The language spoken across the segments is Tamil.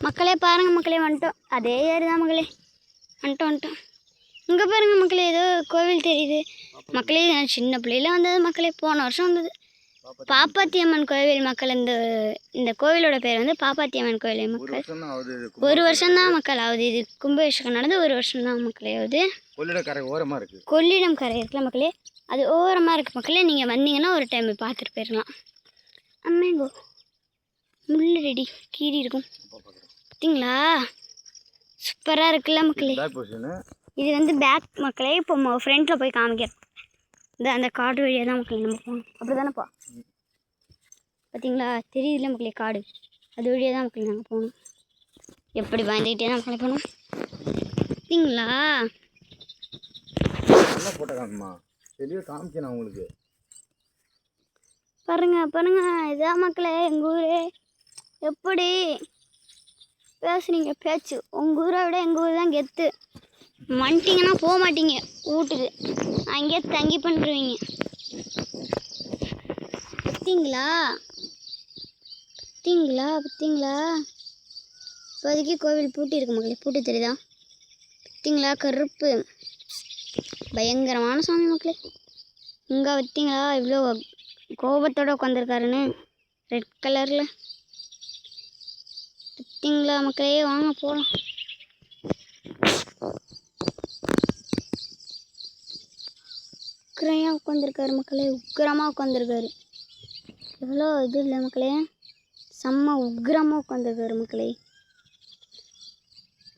மக்களே பாருங்கள் மக்களே, வந்துட்டோம். அதே ஏரி தான் மக்களே, வந்துட்டோம். இங்கே பாருங்கள் மக்களே, ஏதோ கோவில் தெரியுது மக்களே. சின்ன பிள்ளையில வந்தது மக்களே, போன வருஷம் வந்தது. பாப்பாத்தியம்மன் கோவில் மக்கள். இந்த கோவிலோட பேர் வந்து பாப்பாத்தியம்மன் கோவில் மக்கள். ஒரு வருஷம் தான் மக்கள் ஆகுது. இது கும்பாபிஷேகம் நடந்து ஒரு வருஷம் தான் மக்களே ஆகுது. கொள்ளிடம் கரை இருக்குல்ல மக்களே, அது ஓரமாக இருக்குது மக்களே. நீங்கள் வந்தீங்கன்னா ஒரு டைம் பார்த்துட்டு போயிடலாம். அம்மேங்கோ முள்ளு ரெடி கீரி இருக்கும் பார்த்தீங்களா, சூப்பராக இருக்குல்ல மக்களே. இது வந்து பேக் மக்களே. இப்போ ஃப்ரண்ட்டில் போய் காமிக்கிறேன். அந்த காடு வழியாக தான் மக்களே நம்ம போகணும். அப்படி தானேப்பா, பார்த்தீங்களா தெரியுதுல்ல மக்களே காடு, அது வழியாக தான் மக்களே நாங்கள் போகணும். எப்படி பயந்துக்கிட்டே தான் மக்களே போகணும் பார்த்தீங்களா. உங்களுக்கு பாருங்க இதான் மக்களே எங்கள் ஊர். எப்படி பேசுனீங்க பேச்சு, உங்கள் ஊரை விட எங்கள் ஊர் தான் கெத்து. வந்துட்டிங்கன்னா போக மாட்டீங்க வீட்டுக்கு, அங்கேயே தங்கி பண்ணுருவீங்க பார்த்தீங்களா. இப்போதைக்கு கோவில் பூட்டி இருக்கு மக்களே, பூட்டி தெரியுதா பார்த்தீங்களா. கருப்பு பயங்கரமான சாமி மக்களே. இங்கே பார்த்தீங்களா இவ்வளோ கோபத்தோடு உட்காந்துருக்காருன்னு, ரெட் கலரில் பார்த்தீங்களா மக்களே. வாங்க போகலாம். உக்கிரையாக உட்காந்துருக்காரு மக்களே, உக்கிரமாக உட்காந்துருக்காரு. எவ்வளோ இது இல்லை மக்களே, செம்ம உக்கிரமாக உட்காந்துருக்காரு மக்களே.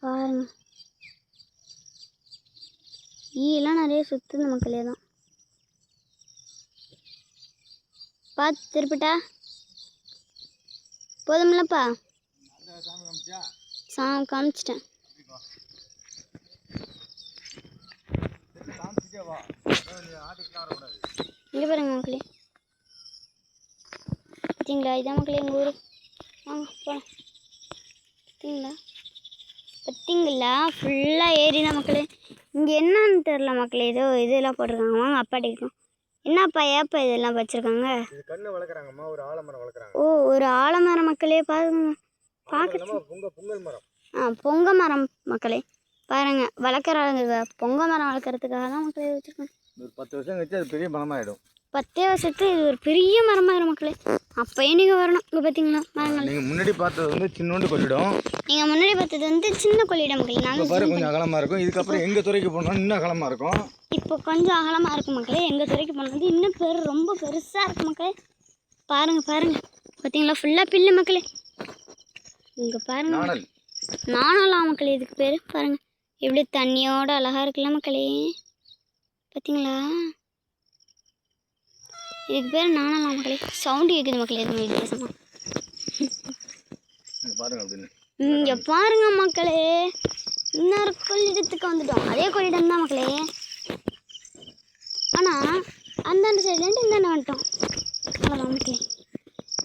பாருங்க ஈயெல்லாம் நிறைய சுற்றுது மக்களே தான். பார்த்து திருப்பிட்டா போதுமில்லப்பா, சாமி காமிச்சிட்டேன். இங்கே பாருங்க மக்களே, பார்த்தீங்களா இதான் மக்களே எங்கள் ஊர். வாங்க போகலாம். பார்த்தீங்களா ஃபுல்லாக ஏரி தான் மக்களே. இங்கே என்னன்னு தெரில மக்களே, ஏதோ இதெல்லாம் போட்டிருக்காங்க. வாங்க அப்பாட்டி இருக்கும். என்னப்பா ஏப்பா இதெல்லாம் வச்சுருக்காங்க? ஓ, ஒரு ஆலமரம் மக்களே. பாருங்க பொங்க மரம் மக்களே. பாருங்க வளர்க்குறாங்க, பொங்க மரம் வளர்க்குறதுக்காக தான் மக்களே வச்சுருக்காங்க. 10 வருஷம் கழிச்சு அது பெரிய மரமாயிடும். 10 வருஷத்துக்கு இது ஒரு பெரிய மரமாயிடும் மக்களே. அப்போயே நீங்கள் வரணும். இங்கே பார்த்தீங்களா மரங்கள். நீங்கள் முன்னாடி பார்த்தது வந்து சின்னோண்டு கொள்ளிடம். நீங்கள் முன்னாடி பார்த்தது வந்து சின்ன கொள்ளிடம் மக்களே. நாங்கள் பாரு கொஞ்சம் அகலமாக இருக்கும். இதுக்கப்புறம் எங்கள் துறைக்கு போனோம் இன்னும் அகலமாக இருக்கும். இப்போ கொஞ்சம் அகலமாக இருக்கும் மக்களே. எங்கள் துறைக்கு போனது இன்னும் ரொம்ப பெருசாக இருக்கும் மக்களே. பாருங்கள் பார்த்தீங்களா ஃபுல்லாக பில்லு மக்களே. இங்கே பாருங்க நாணலாம் மக்களே, இதுக்கு பேர் பாருங்கள் எப்படி தண்ணியோட அழகாக இருக்குல்ல மக்களே. பார்த்தீங்களா இதுக்கு பேர் நாணலாம் மக்களே. சவுண்டு கேட்குது மக்களே, இது வித்தியாசமாக. இங்கே பாருங்க மக்களே, இன்னொரு கொள்ளிடத்துக்கு வந்துட்டோம். அதே கொள்ளிடம் தான் மக்களே, ஆனால் அந்தாண்ட சைட்லேருந்து இந்தாண்ட வந்துட்டோம். அவ்வளோதான் மக்களே.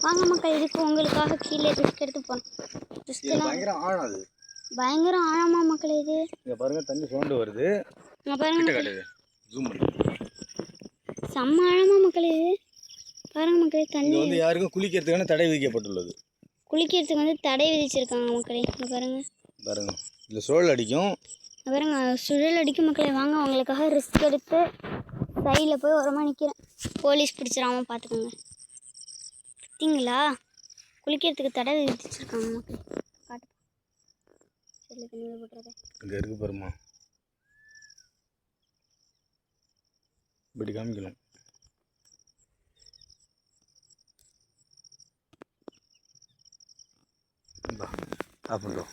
வாங்க மக்கள், இதுக்கு உங்களுக்காக கீழே ரிஸ்க் எடுத்து போகிறோம். பயங்கர ஆழமா மக்களே இது. இங்க பாருங்க தண்ணி சவுண்ட் வருது. இங்க பாருங்க செம்ம ஆழமா மக்களே இது. பாருங்க மக்களே தண்ணி வந்து யாருக்கும் குளிக்கிறதுக்கான தடை விதிக்கப்பட்டுள்ளது. குளிக்கிறதுக்கு வந்து தடை விதிச்சிருக்காங்க மக்களே. இங்க பாருங்க இதுல சுழல் அடிக்கும். பாருங்க சுழல் அடிக்கும் மக்களே. வாங்க உங்களுக்காக ரிஸ்க் எடுத்து சைடில் போய் ஓரமாக நிற்கிறேன். போலீஸ் பிடிச்சிடாம பார்த்துக்கோங்க. பார்த்தீங்களா குளிக்கிறதுக்கு தடை விதிச்சிருக்காங்க மக்களே. காட்டு இங்க இருக்கு பாருமா, இப்படி காமிக்கலாம். ஆஃப் பண்ணிட்டோம்.